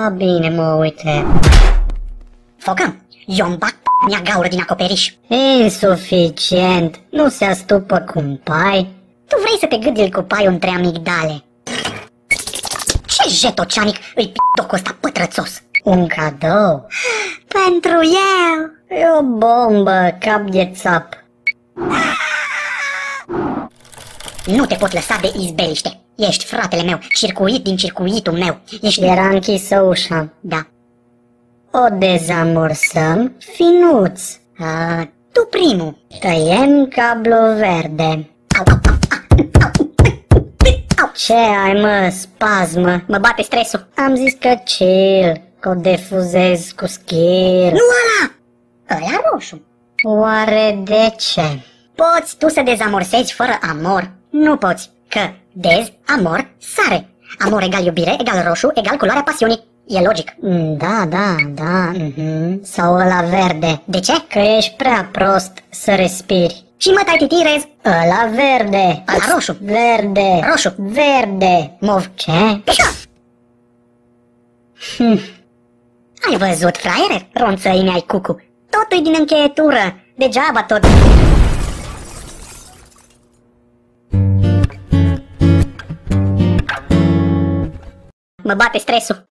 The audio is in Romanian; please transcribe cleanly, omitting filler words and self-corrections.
bine, mă, uite. Focăm, eu-mi bag mea gaură din acoperiș. Insuficient. Nu se astupă cu un pai. Tu vrei să te gâdili cu paiul între amigdale. Ce jetocianic îi p***ocul ăsta pătrățos? Un cadou. Pentru eu. E o bombă, cap de țap. Nu te pot lăsa de izbeliște. Ești fratele meu, circuit din circuitul meu. Ești... Era închisă ușa. Da. O dezamorsăm, finuț. Tu primul. Tăiem cablu verde. Ce ai, mă, spasmă? Mă bate stresul. Am zis că chill, că o defuzez cu schir. Nu ăla! Ăla roșu. Oare de ce? Poți tu să dezamorsezi fără amor? Nu poți, că dez-amor sare. Amor egal iubire, egal roșu, egal culoarea pasiunii. E logic. Da. Sau ăla verde. De ce? Că ești prea prost să respiri. Și mă tai titirez. Ăla verde. Ăla roșu. Verde. Roșu. Verde. Mov. Ce? Ai văzut, fraiere? Ronțăi ai cucu. Totul-i din încheietură. Degeaba tot. Mă bate stresul.